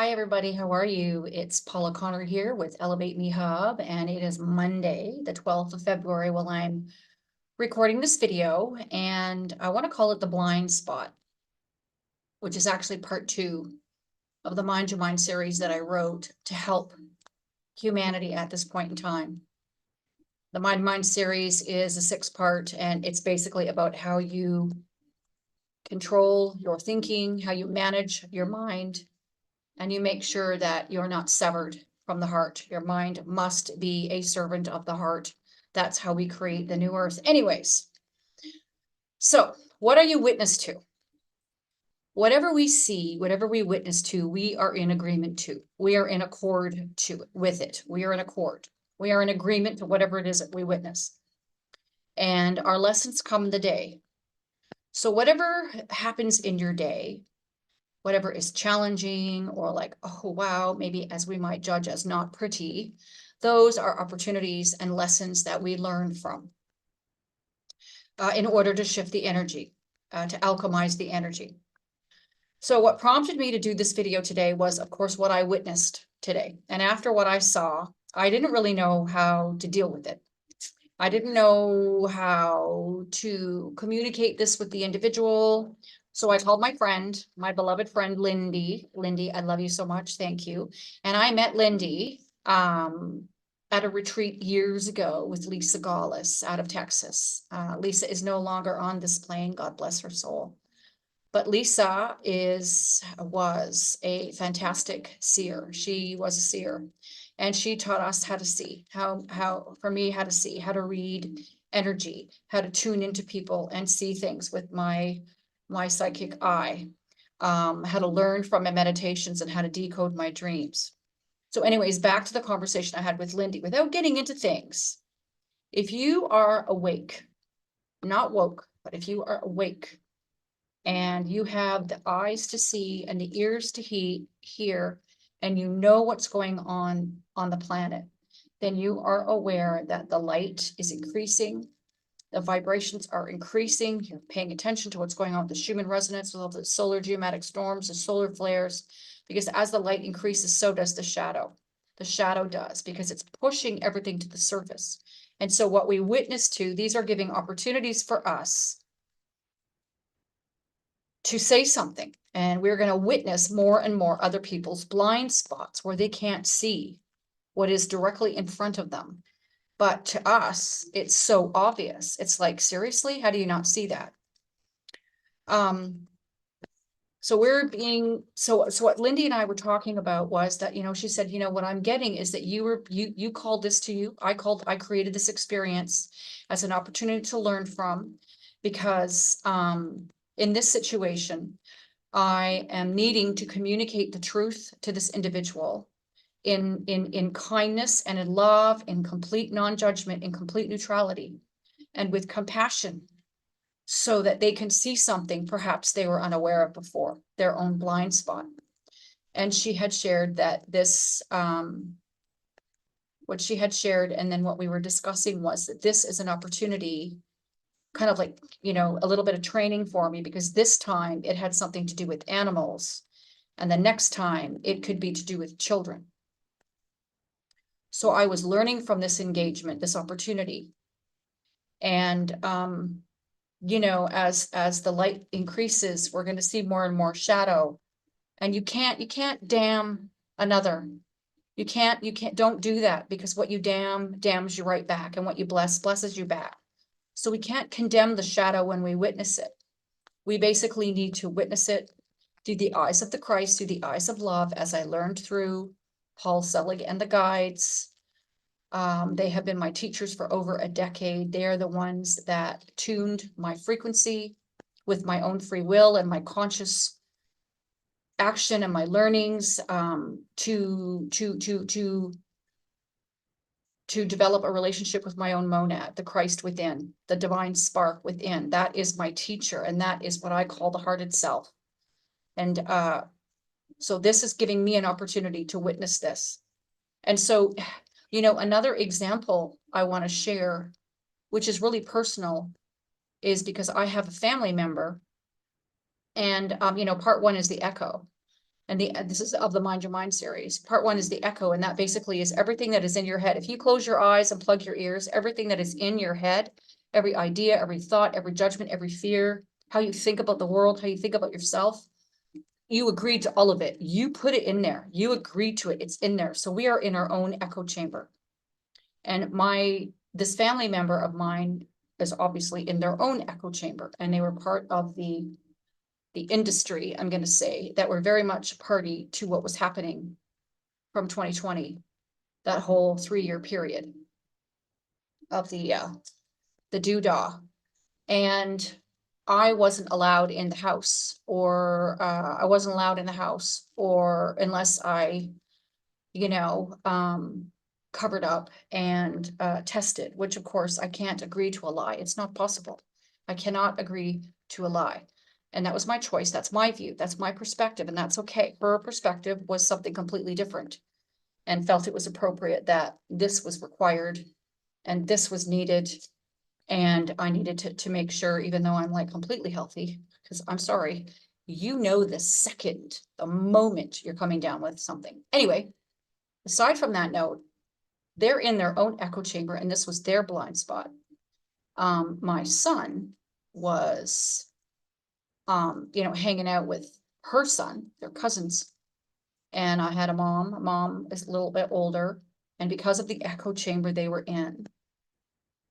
Hi, everybody. How are you? It's Paula Connor here with Elevate Me Hub, and it is Monday, the 12th of February, while I'm recording this video, and I want to call it the blind spot, which is actually part 2 of the Mind Your Mind series that I wrote to help humanity at this point in time. The Mind Your Mind series is a 6-part, and it's basically about how you control your thinking, how you manage your mind, and you make sure that you're not severed from the heart. Your mind must be a servant of the heart. That's how we create the new earth. Anyways, so what are you witness to? Whatever we see, whatever we witness to, we are in agreement to. We are in accord with it. We are in accord. We are in agreement to whatever it is that we witness. And our lessons come in the day. So whatever happens in your day, whatever is challenging or like, oh, wow, maybe as we might judge as not pretty, those are opportunities and lessons that we learn from in order to shift the energy, to alchemize the energy. So what prompted me to do this video today was, of course, what I witnessed today. And after what I saw, I didn't really know how to deal with it. I didn't know how to communicate this with the individual. So I called my friend, my beloved friend, Lindy. Lindy, I love you so much. Thank you. And I met Lindy at a retreat years ago with Lisa Gaulis out of Texas. Lisa is no longer on this plane. God bless her soul. But Lisa was a fantastic seer. She was a seer. And she taught us how to see, how to see, how to read energy, how to tune into people and see things with my psychic eye, how to learn from my meditations and how to decode my dreams. So anyways, back to the conversation I had with Lindy, without getting into things. If you are awake, not woke, but if you are awake, and you have the eyes to see and the ears to hear, and you know what's going on the planet, then you are aware that the light is increasing, the vibrations are increasing, you're paying attention to what's going on with the Schumann resonance, with all the solar geometric storms, the solar flares, because as the light increases, so does the shadow. The shadow does, because it's pushing everything to the surface. And so what we witness to, these are giving opportunities for us to say something, and we're going to witness more and more other people's blind spots where they can't see what is directly in front of them. But to us, it's so obvious. It's like, seriously, how do you not see that? So what Lindy and I were talking about was that, she said, what I'm getting is that you called this to you. I created this experience as an opportunity to learn from, because in this situation, I am needing to communicate the truth to this individual in kindness and in love, in complete non-judgment, in complete neutrality, and with compassion, so that they can see something perhaps they were unaware of before, their own blind spot. And she had shared that this, what she had shared, and then what we were discussing was that this is an opportunity, kind of like, a little bit of training for me, because this time it had something to do with animals, and the next time it could be to do with children. So I was learning from this engagement, this opportunity. And, as the light increases, we're going to see more and more shadow. And you can't damn another. Don't do that, because what you damns you right back, and what you blesses you back. So we can't condemn the shadow when we witness it. We basically need to witness it through the eyes of the Christ, through the eyes of love, as I learned through Paul Selig and the guides. They have been my teachers for over a decade. They are the ones that tuned my frequency with my own free will and my conscious action and my learnings, to develop a relationship with my own monad, the Christ within, the divine spark within. That is my teacher, and that is what I call the hearted self. And so this is giving me an opportunity to witness this. And so, another example I want to share, which is really personal, is because I have a family member, and part 1 is the echo. And this is of the Mind Your Mind series. Part 1 is the echo, and that basically is everything that is in your head. If you close your eyes and plug your ears, everything that is in your head, every idea, every thought, every judgment, every fear, how you think about the world, how you think about yourself, you agreed to all of it. You put it in there. You agreed to it. It's in there. So we are in our own echo chamber. And this family member of mine is obviously in their own echo chamber, and they were part of the industry, I'm going to say, that were very much party to what was happening from 2020, that whole 3-year period of the doodah. And I wasn't allowed in the house, or unless I, covered up and tested, which of course I can't agree to a lie. It's not possible. I cannot agree to a lie. And that was my choice. That's my view. That's my perspective. And that's okay. Her perspective was something completely different, and felt it was appropriate that this was required and this was needed. And I needed to make sure, even though I'm like completely healthy, because I'm sorry, the moment you're coming down with something. Anyway, aside from that note, they're in their own echo chamber, and this was their blind spot. My son was, hanging out with her son, their cousins. And I had a mom is a little bit older, and because of the echo chamber they were in,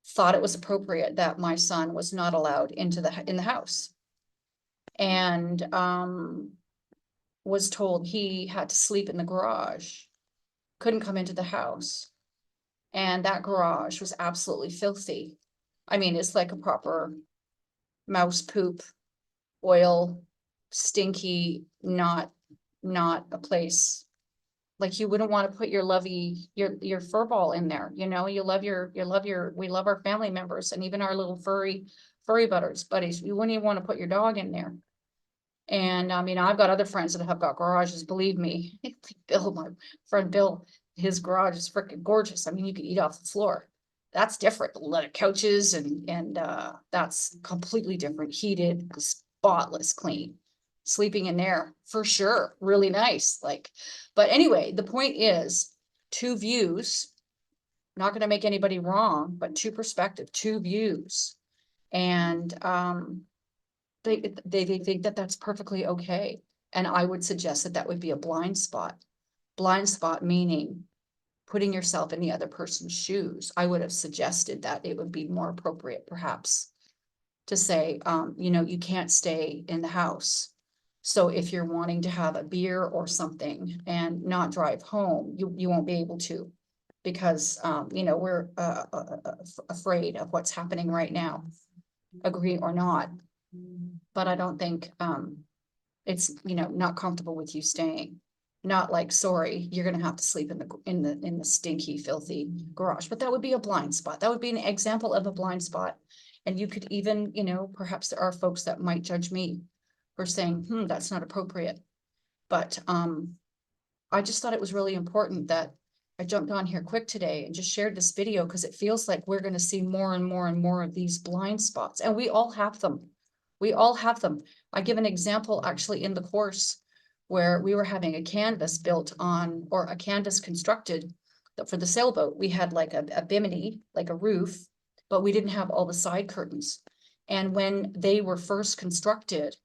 thought it was appropriate that my son was not allowed in the house. And was told he had to sleep in the garage, couldn't come into the house. And that garage was absolutely filthy. I mean, it's like a proper mouse poop, oil, stinky, not a place. Like, you wouldn't want to put your your fur ball in there. We love our family members, and even our little furry buddies. You wouldn't even want to put your dog in there. And I mean, I've got other friends that have got garages, believe me. Bill, my friend Bill, his garage is freaking gorgeous. I mean, you could eat off the floor. That's different. A lot of couches, and that's completely different. Heated, spotless clean. Sleeping in there for sure. Really nice. But anyway, the point is, two views, not going to make anybody wrong, but two perspectives, two views. And they think that that's perfectly okay. And I would suggest that would be a blind spot. Blind spot meaning putting yourself in the other person's shoes. I would have suggested that it would be more appropriate, perhaps, to say, you can't stay in the house. So if you're wanting to have a beer or something and not drive home, you won't be able to, because, we're afraid of what's happening right now, agree or not. But I don't think it's, not comfortable with you staying. Not like, sorry, you're gonna have to sleep in the stinky, filthy garage. But that would be a blind spot. That would be an example of a blind spot. And you could even, perhaps there are folks that might judge me for saying, that's not appropriate. But I just thought it was really important that I jumped on here quick today and just shared this video, because it feels like we're going to see more and more and more of these blind spots, and we all have them. We all have them. I give an example actually in the course, where we were having a canvas built on, or a canvas constructed for the sailboat. We had like a bimini, like a roof, but we didn't have all the side curtains. And when they were first constructed,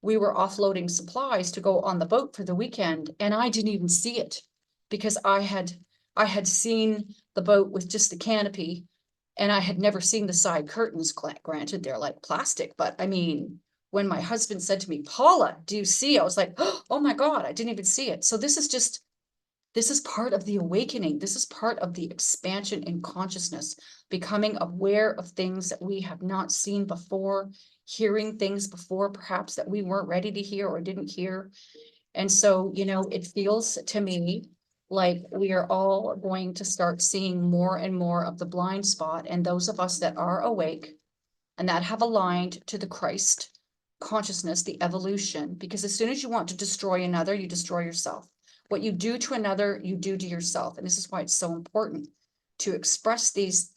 we were offloading supplies to go on the boat for the weekend, and I didn't even see it, because I had seen the boat with just the canopy, and I had never seen the side curtains. Granted, they're like plastic, but I mean, when my husband said to me, Paula, do you see? I was like, oh my God, I didn't even see it. So this is part of the awakening. This is part of the expansion in consciousness, becoming aware of things that we have not seen before, hearing things before, perhaps, that we weren't ready to hear or didn't hear. And so, it feels to me like we are all going to start seeing more and more of the blind spot. And those of us that are awake and that have aligned to the Christ consciousness, the evolution, because as soon as you want to destroy another, you destroy yourself. What you do to another, you do to yourself. And this is why it's so important to express these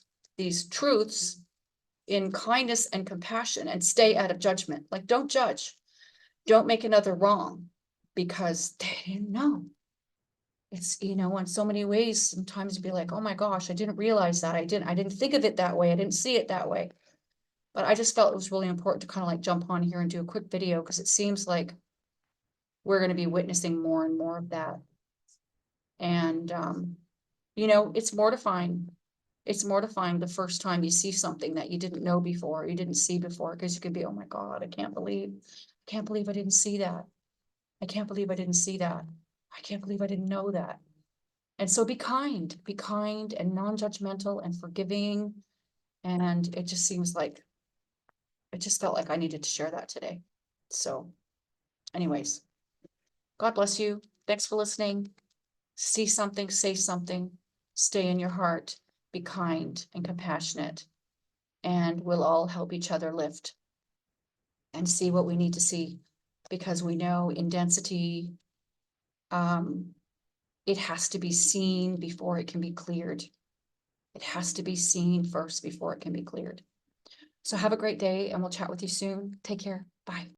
truths in kindness and compassion, and stay out of judgment. Like, don't judge. Don't make another wrong. because they didn't know. It's, in so many ways, sometimes you'd be like, oh my gosh, I didn't realize that. I didn't think of it that way. I didn't see it that way. But I just felt it was really important to kind of like jump on here and do a quick video because it seems like we're going to be witnessing more and more of that. And, it's mortifying. It's mortifying the first time you see something that you didn't know before, you didn't see before, because you could be, oh my God, I can't believe I didn't see that. I can't believe I didn't see that. I can't believe I didn't know that. And so be kind and non-judgmental and forgiving. And it just seems like, it just felt like I needed to share that today. So anyways, God bless you. Thanks for listening. See something, say something, stay in your heart, be kind and compassionate, and we'll all help each other lift and see what we need to see, because we know in density, it has to be seen before it can be cleared. It has to be seen first before it can be cleared. So have a great day, and we'll chat with you soon. Take care. Bye.